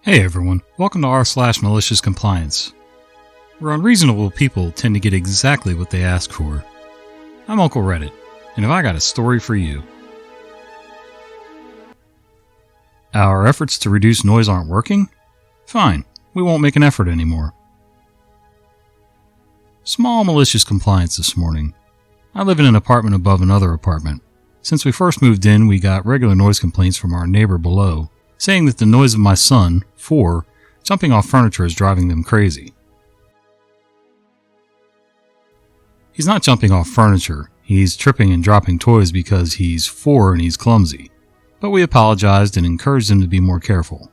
Hey everyone, welcome to r/Maliciouscompliance, where unreasonable people tend to get exactly what they ask for. I'm Uncle Reddit, and have I got a story for you. Our efforts to reduce noise aren't working? Fine, we won't make an effort anymore. Small malicious compliance this morning. I live in an apartment above another apartment. Since we first moved in, we got regular noise complaints from our neighbor below, saying that the noise of my son, 4, jumping off furniture is driving them crazy. He's not jumping off furniture, he's tripping and dropping toys because he's 4 and he's clumsy. But we apologized and encouraged him to be more careful.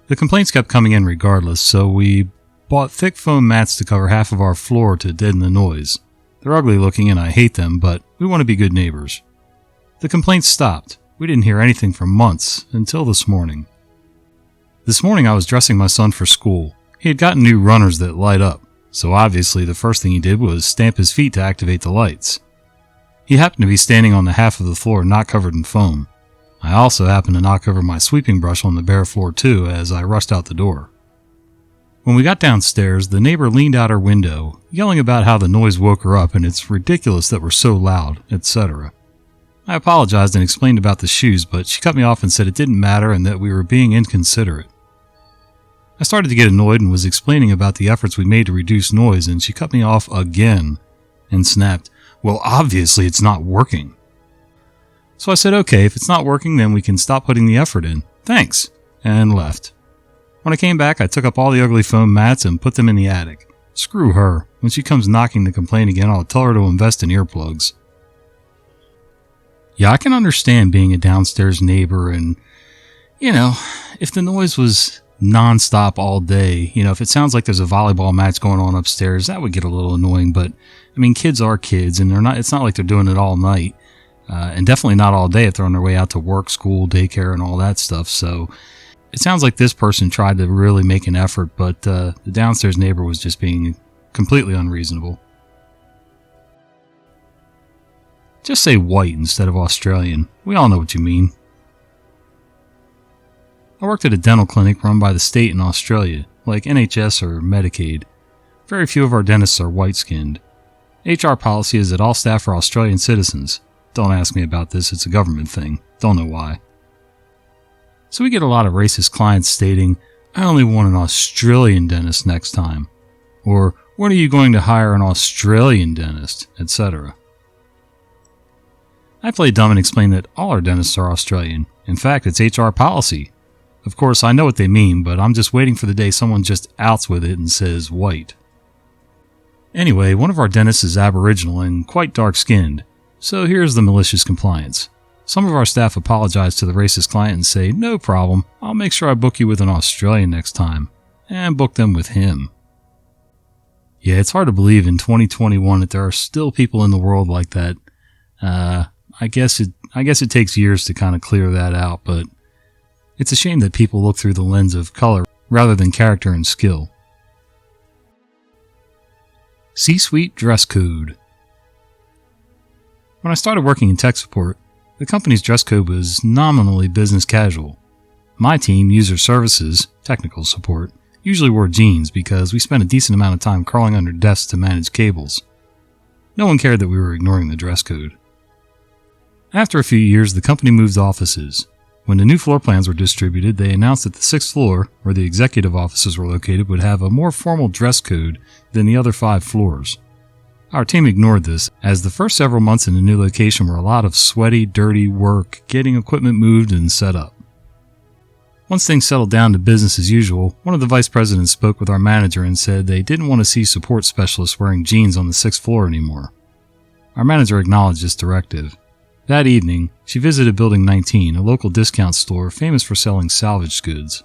The complaints kept coming in regardless, so we bought thick foam mats to cover half of our floor to deaden the noise. They're ugly looking and I hate them, but we want to be good neighbors. The complaints stopped. We didn't hear anything for months, until this morning. This morning I was dressing my son for school. He had gotten new runners that light up, so obviously the first thing he did was stamp his feet to activate the lights. He happened to be standing on the half of the floor not covered in foam. I also happened to knock over my sweeping brush on the bare floor too as I rushed out the door. When we got downstairs, the neighbor leaned out her window, yelling about how the noise woke her up and it's ridiculous that we're so loud, etc. I apologized and explained about the shoes, but she cut me off and said it didn't matter and that we were being inconsiderate. I started to get annoyed and was explaining about the efforts we made to reduce noise, and she cut me off again and snapped, "Well, obviously it's not working." So I said, "Okay, if it's not working, then we can stop putting the effort in. Thanks," and left. When I came back, I took up all the ugly foam mats and put them in the attic. Screw her. When she comes knocking to complain again, I'll tell her to invest in earplugs. Yeah, I can understand being a downstairs neighbor and, if the noise was nonstop all day, if it sounds like there's a volleyball match going on upstairs, that would get a little annoying, but, kids are kids and it's not like they're doing it all night, and definitely not all day if they're on their way out to work, school, daycare, and all that stuff, so it sounds like this person tried to really make an effort, but the downstairs neighbor was just being completely unreasonable. Just say white instead of Australian. We all know what you mean. I worked at a dental clinic run by the state in Australia, like NHS or Medicaid. Very few of our dentists are white-skinned. HR policy is that all staff are Australian citizens. Don't ask me about this, it's a government thing. Don't know why. So we get a lot of racist clients stating, "I only want an Australian dentist next time," or "When are you going to hire an Australian dentist?" etc. I play dumb and explain that all our dentists are Australian. In fact, it's HR policy. Of course, I know what they mean, but I'm just waiting for the day someone just outs with it and says white. Anyway, one of our dentists is Aboriginal and quite dark-skinned, so here's the malicious compliance. Some of our staff apologize to the racist client and say, "No problem, I'll make sure I book you with an Australian next time," and book them with him. Yeah, it's hard to believe in 2021 that there are still people in the world like that. I guess it takes years to kind of clear that out, but it's a shame that people look through the lens of color rather than character and skill. C-suite dress code. When I started working in tech support, the company's dress code was nominally business casual. My team, user services, technical support, usually wore jeans because we spent a decent amount of time crawling under desks to manage cables. No one cared that we were ignoring the dress code. After a few years, the company moved offices. When the new floor plans were distributed, they announced that the 6th floor, where the executive offices were located, would have a more formal dress code than the other 5 floors. Our team ignored this, as the first several months in the new location were a lot of sweaty, dirty work getting equipment moved and set up. Once things settled down to business as usual, one of the vice presidents spoke with our manager and said they didn't want to see support specialists wearing jeans on the 6th floor anymore. Our manager acknowledged this directive. That evening, she visited Building 19, a local discount store famous for selling salvaged goods.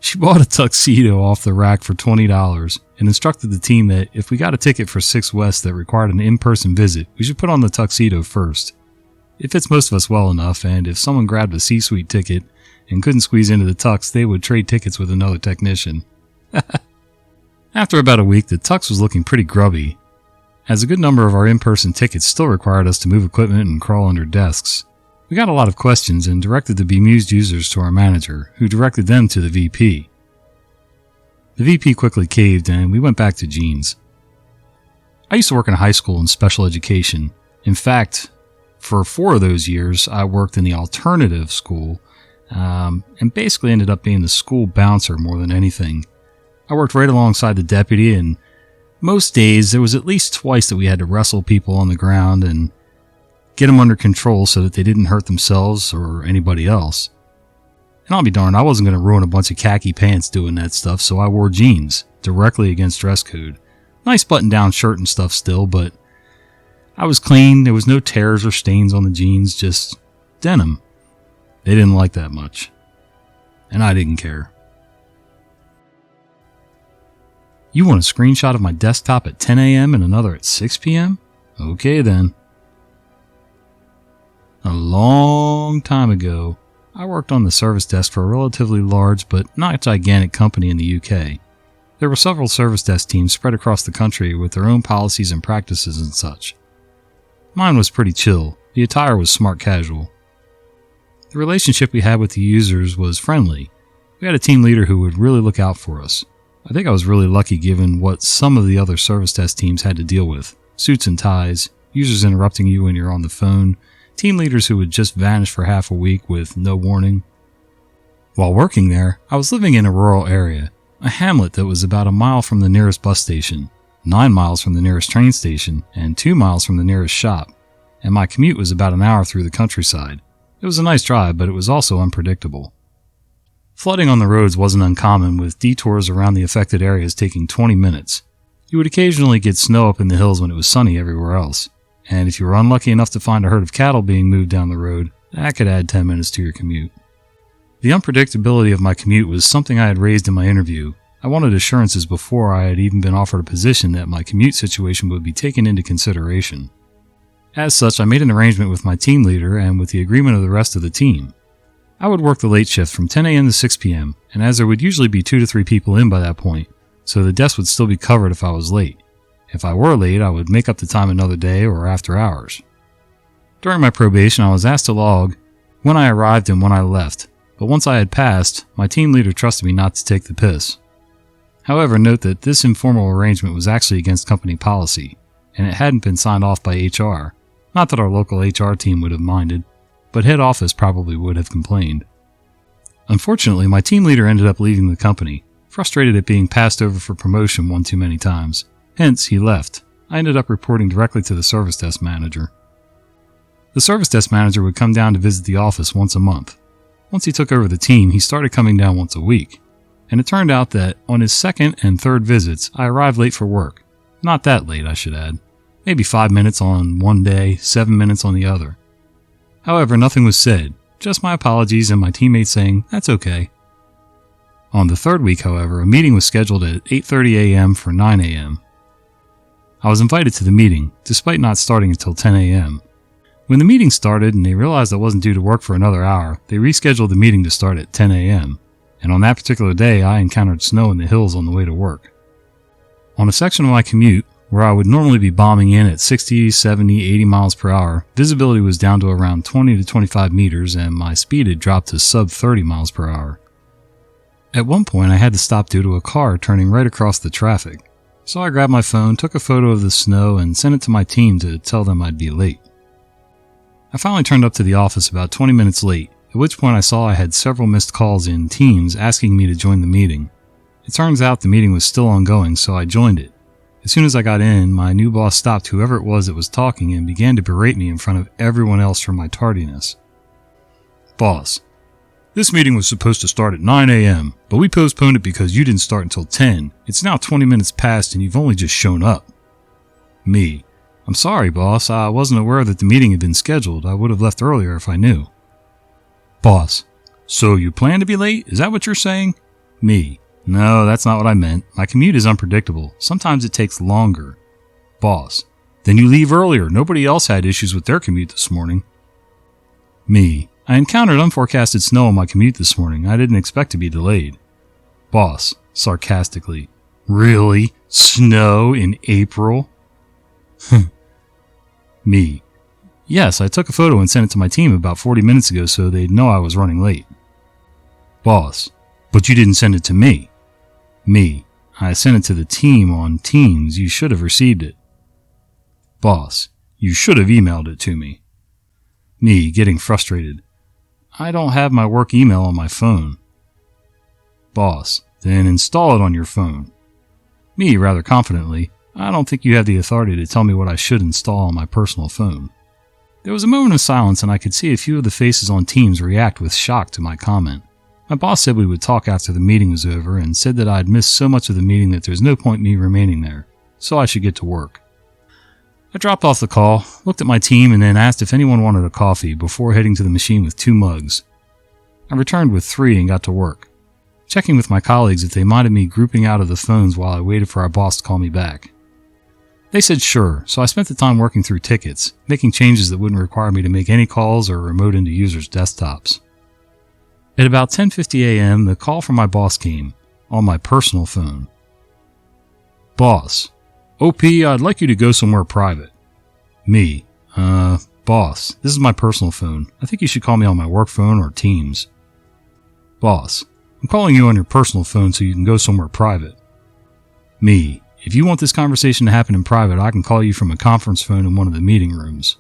She bought a tuxedo off the rack for $20 and instructed the team that if we got a ticket for 6 West that required an in-person visit, we should put on the tuxedo first. It fits most of us well enough, and if someone grabbed a C-suite ticket and couldn't squeeze into the tux, they would trade tickets with another technician. After about a week, the tux was looking pretty grubby, as a good number of our in-person tickets still required us to move equipment and crawl under desks. We got a lot of questions and directed the bemused users to our manager, who directed them to the VP. The VP quickly caved and we went back to jeans. I used to work in a high school in special education. In fact, for 4 of those years, I worked in the alternative school and basically ended up being the school bouncer more than anything. I worked right alongside the deputy, and most days there was at least twice that we had to wrestle people on the ground and get them under control so that they didn't hurt themselves or anybody else. And I'll be darned, I wasn't going to ruin a bunch of khaki pants doing that stuff, so I wore jeans, directly against dress code. Nice button-down shirt and stuff still, but I was clean. There was no tears or stains on the jeans, just denim. They didn't like that much. And I didn't care. You want a screenshot of my desktop at 10 a.m. and another at 6 p.m.? Okay then. A long time ago, I worked on the service desk for a relatively large but not gigantic company in the UK. There were several service desk teams spread across the country with their own policies and practices and such. Mine was pretty chill. The attire was smart casual. The relationship we had with the users was friendly. We had a team leader who would really look out for us. I think I was really lucky given what some of the other service desk teams had to deal with. Suits and ties, users interrupting you when you're on the phone, team leaders who would just vanish for half a week with no warning. While working there, I was living in a rural area, a hamlet that was about a mile from the nearest bus station, 9 miles from the nearest train station, and 2 miles from the nearest shop, and my commute was about an hour through the countryside. It was a nice drive, but it was also unpredictable. Flooding on the roads wasn't uncommon, with detours around the affected areas taking 20 minutes. You would occasionally get snow up in the hills when it was sunny everywhere else, and if you were unlucky enough to find a herd of cattle being moved down the road, that could add 10 minutes to your commute. The unpredictability of my commute was something I had raised in my interview. I wanted assurances before I had even been offered a position that my commute situation would be taken into consideration. As such, I made an arrangement with my team leader and with the agreement of the rest of the team. I would work the late shift from 10 a.m. to 6 p.m., and as there would usually be 2 to 3 people in by that point, so the desk would still be covered if I was late. If I were late, I would make up the time another day or after hours. During my probation, I was asked to log when I arrived and when I left, but once I had passed, my team leader trusted me not to take the piss. However, note that this informal arrangement was actually against company policy, and it hadn't been signed off by HR. Not that our local HR team would have minded, but head office probably would have complained. Unfortunately, my team leader ended up leaving the company, frustrated at being passed over for promotion one too many times. Hence, he left. I ended up reporting directly to the service desk manager. The service desk manager would come down to visit the office once a month. Once he took over the team, he started coming down once a week. And it turned out that on his second and third visits, I arrived late for work. Not that late, I should add. Maybe 5 minutes on one day, 7 minutes on the other. However, nothing was said, just my apologies and my teammates saying, "That's okay." On the third week, however, a meeting was scheduled at 8:30 a.m. for 9 a.m. I was invited to the meeting, despite not starting until 10 a.m. When the meeting started and they realized I wasn't due to work for another hour, they rescheduled the meeting to start at 10 a.m. And on that particular day, I encountered snow in the hills on the way to work. On a section of my commute, where I would normally be bombing in at 60, 70, 80 miles per hour, visibility was down to around 20 to 25 meters and my speed had dropped to sub 30 miles per hour. At one point, I had to stop due to a car turning right across the traffic. So I grabbed my phone, took a photo of the snow, and sent it to my team to tell them I'd be late. I finally turned up to the office about 20 minutes late, at which point I saw I had several missed calls in Teams asking me to join the meeting. It turns out the meeting was still ongoing, so I joined it. As soon as I got in, my new boss stopped whoever it was that was talking and began to berate me in front of everyone else for my tardiness. "Boss, this meeting was supposed to start at 9 a.m., but we postponed it because you didn't start until 10. It's now 20 minutes past and you've only just shown up." Me: "I'm sorry, boss. I wasn't aware that the meeting had been scheduled. I would have left earlier if I knew." Boss: "So you plan to be late? Is that what you're saying?" Me: "No, that's not what I meant. My commute is unpredictable. Sometimes it takes longer." Boss: "Then you leave earlier. Nobody else had issues with their commute this morning." Me: "I encountered unforecasted snow on my commute this morning. I didn't expect to be delayed." Boss, sarcastically: "Really? Snow in April?" Me: Yes, I took a photo and sent it to my team about 40 minutes ago so they'd know I was running late. Boss: But you didn't send it to me. Me: I sent it to the team on Teams. You should have received it. Boss: You should have emailed it to me. Me, getting frustrated: I don't have my work email on my phone. Boss: Then install it on your phone. Me, rather confidently: I don't think you have the authority to tell me what I should install on my personal phone. There was a moment of silence and I could see a few of the faces on Teams react with shock to my comment. My boss said we would talk after the meeting was over and said that I had missed so much of the meeting that there's no point me remaining there, so I should get to work. I dropped off the call, looked at my team, and then asked if anyone wanted a coffee before heading to the machine with 2 mugs. I returned with 3 and got to work, checking with my colleagues if they minded me grouping out of the phones while I waited for our boss to call me back. They said sure, so I spent the time working through tickets, making changes that wouldn't require me to make any calls or remote into users' desktops. At about 10:50 a.m., the call from my boss came, on my personal phone. Boss: OP, I'd like you to go somewhere private. Me: Boss, this is my personal phone. I think you should call me on my work phone or Teams. Boss: I'm calling you on your personal phone so you can go somewhere private. Me: If you want this conversation to happen in private, I can call you from a conference phone in one of the meeting rooms.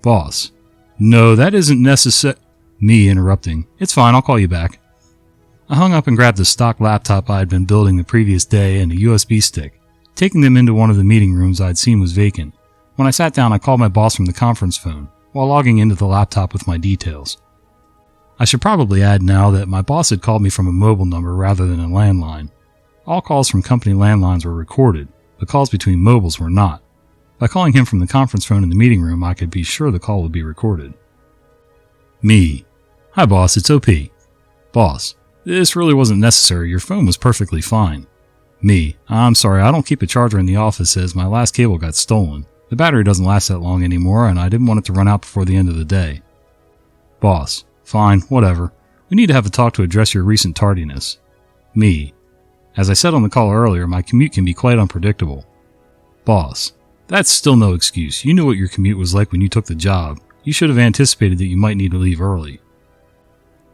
Boss: No, that isn't necessary. Me, interrupting: It's fine, I'll call you back. I hung up and grabbed the stock laptop I had been building the previous day and a USB stick, taking them into one of the meeting rooms I'd seen was vacant. When I sat down, I called my boss from the conference phone, while logging into the laptop with my details. I should probably add now that my boss had called me from a mobile number rather than a landline. All calls from company landlines were recorded, but calls between mobiles were not. By calling him from the conference phone in the meeting room, I could be sure the call would be recorded. Me: Hi boss, it's OP. Boss: This really wasn't necessary, your phone was perfectly fine. Me: I'm sorry, I don't keep a charger in the office as my last cable got stolen. The battery doesn't last that long anymore and I didn't want it to run out before the end of the day. Boss: Fine, whatever. We need to have a talk to address your recent tardiness. Me: As I said on the call earlier, my commute can be quite unpredictable. Boss: That's still no excuse. You knew what your commute was like when you took the job. You should have anticipated that you might need to leave early.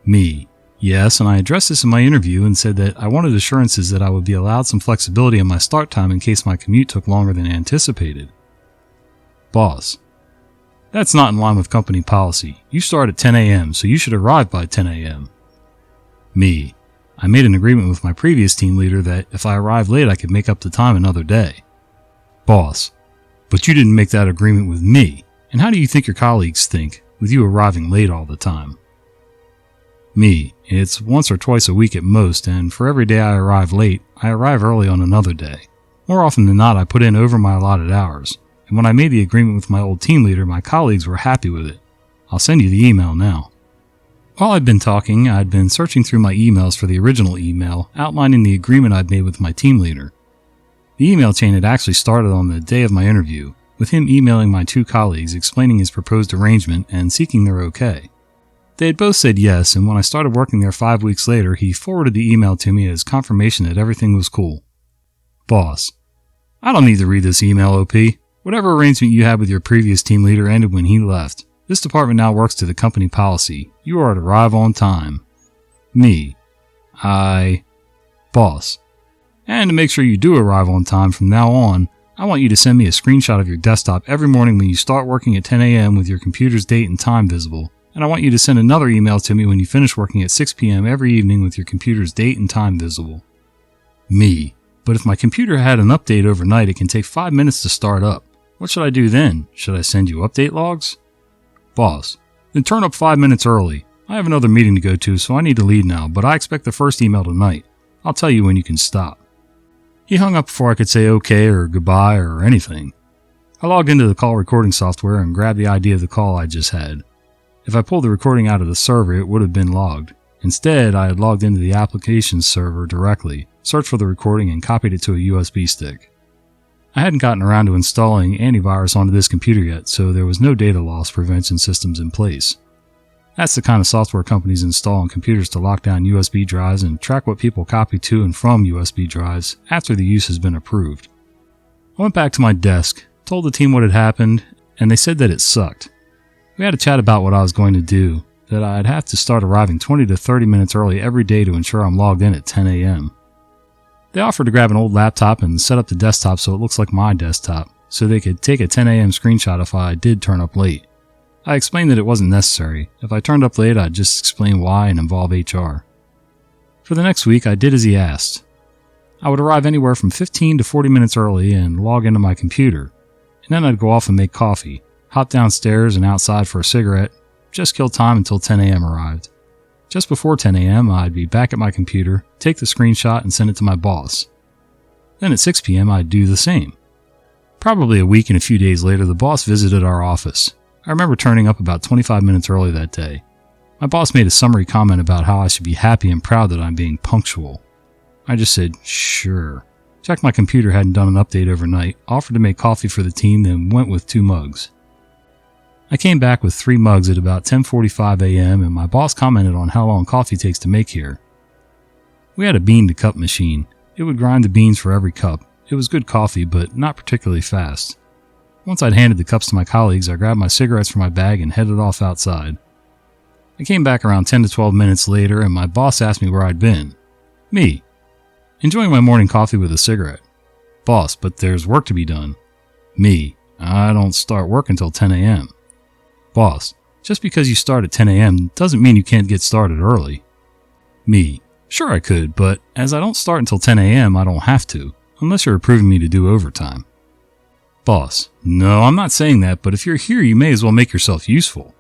Me: Yes, and I addressed this in my interview and said that I wanted assurances that I would be allowed some flexibility in my start time in case my commute took longer than anticipated. Boss: That's not in line with company policy. You start at 10 a.m., so you should arrive by 10 a.m. Me: I made an agreement with my previous team leader that if I arrived late I could make up the time another day. Boss: But you didn't make that agreement with me, and how do you think your colleagues think, with you arriving late all the time? Me: It's once or twice a week at most, and for every day I arrive late, I arrive early on another day. More often than not, I put in over my allotted hours, and when I made the agreement with my old team leader, my colleagues were happy with it. I'll send you the email now. While I'd been talking, I'd been searching through my emails for the original email outlining the agreement I'd made with my team leader. The email chain had actually started on the day of my interview, with him emailing my 2 colleagues explaining his proposed arrangement and seeking their okay. They had both said yes, and when I started working there 5 weeks later, he forwarded the email to me as confirmation that everything was cool. Boss: I don't need to read this email, OP. Whatever arrangement you had with your previous team leader ended when he left. This department now works to the company policy. You are to arrive on time. Me: Boss: And to make sure you do arrive on time from now on, I want you to send me a screenshot of your desktop every morning when you start working at 10 a.m. with your computer's date and time visible, and I want you to send another email to me when you finish working at 6 p.m. every evening with your computer's date and time visible. Me: But if my computer had an update overnight, it can take 5 minutes to start up. What should I do then? Should I send you update logs? Boss: Then turn up 5 minutes early. I have another meeting to go to, so I need to leave now, but I expect the first email tonight. I'll tell you when you can stop. He hung up before I could say okay or goodbye or anything. I logged into the call recording software and grabbed the ID of the call I just had. If I pulled the recording out of the server, it would have been logged. Instead, I had logged into the applications server directly, searched for the recording, and copied it to a USB stick. I hadn't gotten around to installing antivirus onto this computer yet, so there was no data loss prevention systems in place. That's the kind of software companies install on computers to lock down USB drives and track what people copy to and from USB drives after the use has been approved. I went back to my desk, told the team what had happened, and they said that it sucked. We had a chat about what I was going to do, that I'd have to start arriving 20 to 30 minutes early every day to ensure I'm logged in at 10 a.m. They offered to grab an old laptop and set up the desktop so it looks like my desktop, so they could take a 10 a.m. screenshot if I did turn up late. I explained that it wasn't necessary. If I turned up late, I'd just explain why and involve HR. For the next week, I did as he asked. I would arrive anywhere from 15 to 40 minutes early and log into my computer, and then I'd go off and make coffee, hop downstairs and outside for a cigarette, just kill time until 10 a.m. arrived. Just before 10 a.m., I'd be back at my computer, take the screenshot and send it to my boss. Then at 6 p.m., I'd do the same. Probably a week and a few days later, the boss visited our office. I remember turning up about 25 minutes early that day. My boss made a summary comment about how I should be happy and proud that I'm being punctual. I just said, sure. Checked my computer hadn't done an update overnight, offered to make coffee for the team, then went with 2 mugs. I came back with 3 mugs at about 10:45 a.m. and my boss commented on how long coffee takes to make here. We had a bean-to-cup machine. It would grind the beans for every cup. It was good coffee, but not particularly fast. Once I'd handed the cups to my colleagues, I grabbed my cigarettes from my bag and headed off outside. I came back around 10 to 12 minutes later and my boss asked me where I'd been. Me. Enjoying my morning coffee with a cigarette. Boss, but there's work to be done. Me. I don't start work until 10 a.m. Boss, just because you start at 10 a.m. doesn't mean you can't get started early. Me. Sure I could, but as I don't start until 10 a.m. I don't have to, unless you're approving me to do overtime. Boss, no, I'm not saying that, but if you're here you may as well make yourself useful.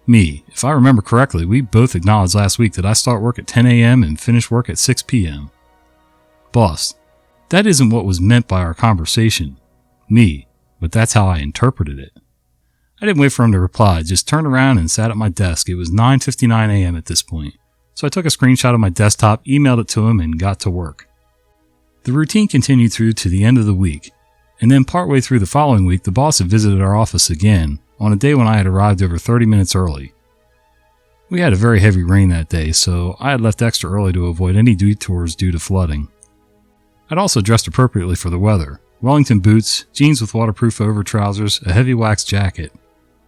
Me, if I remember correctly, we both acknowledged last week that I start work at 10 a.m. and finish work at 6 p.m. Boss, that isn't what was meant by our conversation. Me, but that's how I interpreted it. I didn't wait for him to reply, just turned around and sat at my desk. It was 9:59 a.m. at this point, so I took a screenshot of my desktop, emailed it to him, and got to work. The routine continued through to the end of the week, and then partway through the following week, the boss had visited our office again, on a day when I had arrived over 30 minutes early. We had a very heavy rain that day, so I had left extra early to avoid any detours due to flooding. I'd also dressed appropriately for the weather. Wellington boots, jeans with waterproof over trousers, a heavy wax jacket.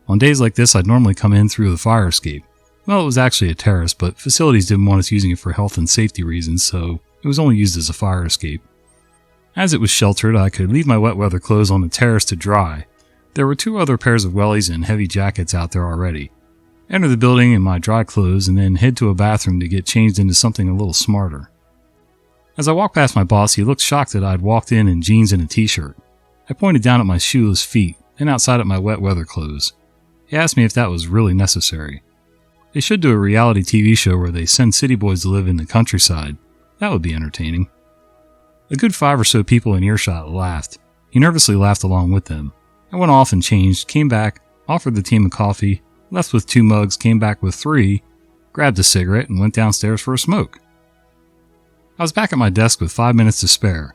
On days like this, I'd normally come in through the fire escape. Well, it was actually a terrace, but facilities didn't want us using it for health and safety reasons, so it was only used as a fire escape. As it was sheltered, I could leave my wet weather clothes on the terrace to dry. There were 2 other pairs of wellies and heavy jackets out there already. Enter the building in my dry clothes and then head to a bathroom to get changed into something a little smarter. As I walked past my boss, he looked shocked that I'd walked in jeans and a t-shirt. I pointed down at my shoeless feet, then outside at my wet weather clothes. He asked me if that was really necessary. They should do a reality TV show where they send city boys to live in the countryside. That would be entertaining. A good 5 or so people in earshot laughed. He nervously laughed along with them. I went off and changed, came back, offered the team a coffee, left with 2 mugs, came back with 3, grabbed a cigarette, and went downstairs for a smoke. I was back at my desk with 5 minutes to spare.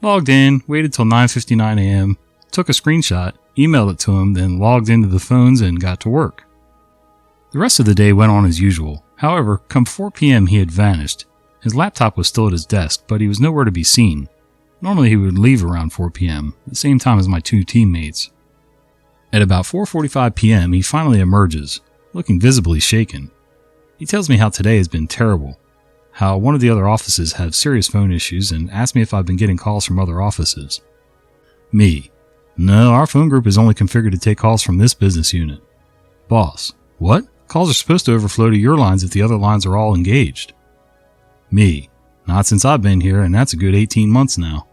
Logged in, waited till 9:59 a.m., took a screenshot, emailed it to him, then logged into the phones and got to work. The rest of the day went on as usual. However, come 4 p.m. he had vanished. His laptop was still at his desk, but he was nowhere to be seen. Normally he would leave around 4 p.m., the same time as my 2 teammates. At about 4:45 p.m. he finally emerges, looking visibly shaken. He tells me how today has been terrible, how one of the other offices had serious phone issues, and asks me if I've been getting calls from other offices. Me. No, our phone group is only configured to take calls from this business unit. Boss. What? Calls are supposed to overflow to your lines if the other lines are all engaged. Me. Not since I've been here, and that's a good 18 months now.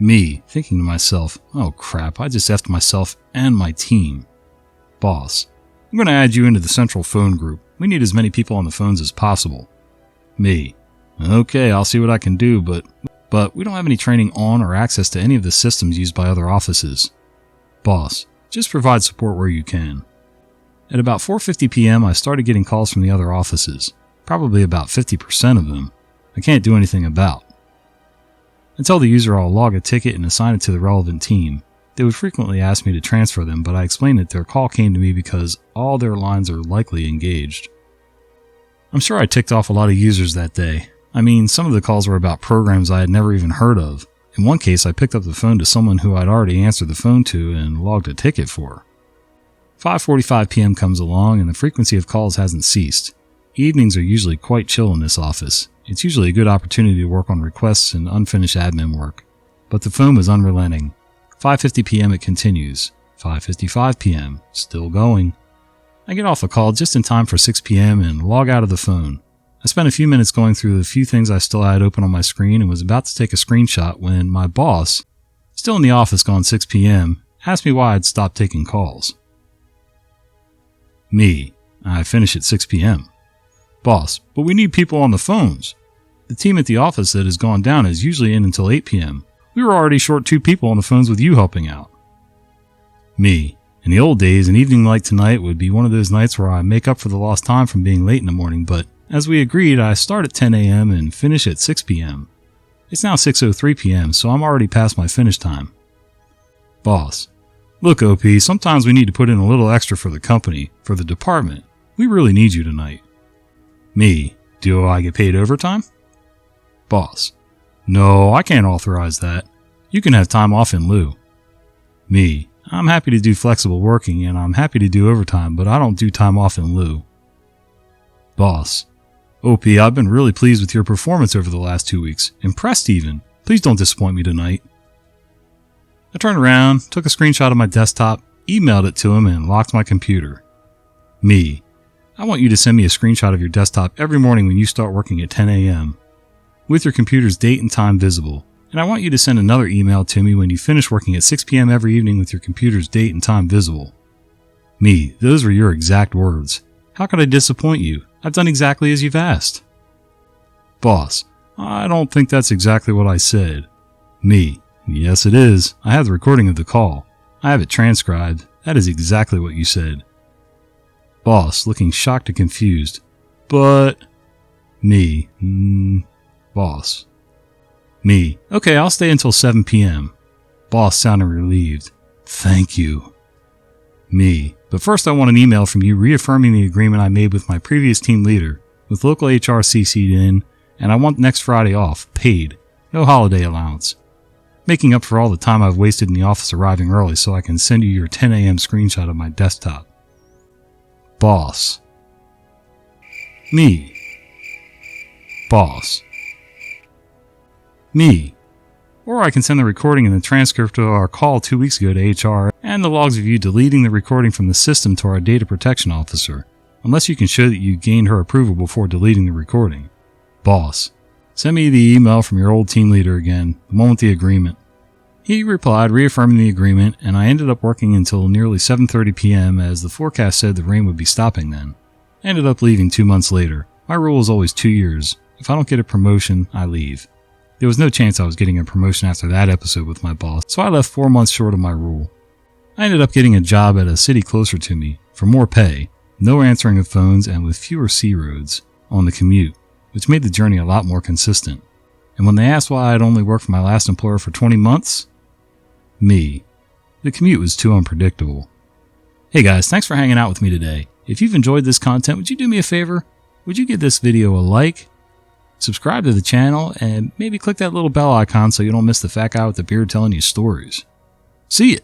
Me, thinking to myself, oh crap, I just effed myself and my team. Boss. I'm going to add you into the central phone group. We need as many people on the phones as possible. Me. Okay, I'll see what I can do, but we don't have any training on or access to any of the systems used by other offices. Boss. Just provide support where you can. At about 4:50 p.m. I started getting calls from the other offices. Probably about 50% of them. I can't do anything about. I tell the user I'll log a ticket and assign it to the relevant team. They would frequently ask me to transfer them, but I explained that their call came to me because all their lines are likely engaged. I'm sure I ticked off a lot of users that day. I mean, some of the calls were about programs I had never even heard of. In one case, I picked up the phone to someone who I'd already answered the phone to and logged a ticket for. 5:45 p.m. comes along and the frequency of calls hasn't ceased. Evenings are usually quite chill in this office. It's usually a good opportunity to work on requests and unfinished admin work. But the phone was unrelenting. 5:50 p.m. it continues. 5:55 p.m. still going. I get off the call just in time for 6 p.m. and log out of the phone. I spent a few minutes going through the few things I still had open on my screen and was about to take a screenshot when my boss, still in the office gone 6 p.m., asked me why I'd stopped taking calls. Me. I finish at 6 p.m. Boss, but we need people on the phones. The team at the office that has gone down is usually in until 8 p.m. We were already short 2 people on the phones with you helping out. Me. In the old days, an evening like tonight would be one of those nights where I make up for the lost time from being late in the morning, but as we agreed, I start at 10 a.m. and finish at 6 p.m. It's now 6:03 p.m., so I'm already past my finish time. Boss. Look, OP, sometimes we need to put in a little extra for the company, for the department. We really need you tonight. Me. Do I get paid overtime? Boss. No, I can't authorize that. You can have time off in lieu. Me. I'm happy to do flexible working and I'm happy to do overtime, but I don't do time off in lieu. Boss. OP, I've been really pleased with your performance over the last 2 weeks. Impressed even. Please don't disappoint me tonight. I turned around, took a screenshot of my desktop, emailed it to him, and locked my computer. Me. I want you to send me a screenshot of your desktop every morning when you start working at 10 a.m. with your computer's date and time visible. And I want you to send another email to me when you finish working at 6 p.m. every evening with your computer's date and time visible. Me. Those were your exact words. How could I disappoint you? I've done exactly as you've asked. Boss. I don't think that's exactly what I said. Me. Yes, it is. I have the recording of the call. I have it transcribed. That is exactly what you said. Boss, looking shocked and confused. But... Me. Boss. Me. Okay, I'll stay until 7 p.m. Boss sounding relieved. Thank you. Me. But first I want an email from you reaffirming the agreement I made with my previous team leader, with local HR CC'd in, and I want next Friday off, paid, no holiday allowance. Making up for all the time I've wasted in the office arriving early so I can send you your 10 a.m. screenshot of my desktop. Boss. Me. Boss. Me. Or I can send the recording and the transcript of our call 2 weeks ago to HR and the logs of you deleting the recording from the system to our data protection officer, unless you can show that you gained her approval before deleting the recording. Boss. Send me the email from your old team leader again, the one with the agreement. He replied reaffirming the agreement, and I ended up working until nearly 7:30 p.m. as the forecast said the rain would be stopping then. I ended up leaving 2 months later. My rule is always 2 years. If I don't get a promotion, I leave. There was no chance I was getting a promotion after that episode with my boss, so I left 4 months short of my rule. I ended up getting a job at a city closer to me, for more pay, no answering of phones, and with fewer C roads on the commute, which made the journey a lot more consistent. And when they asked why I'd only worked for my last employer for 20 months, me. The commute was too unpredictable. Hey guys, thanks for hanging out with me today. If you've enjoyed this content, would you do me a favor? Would you give this video a like? Subscribe to the channel, and maybe click that little bell icon so you don't miss the fat guy with the beard telling you stories. See ya!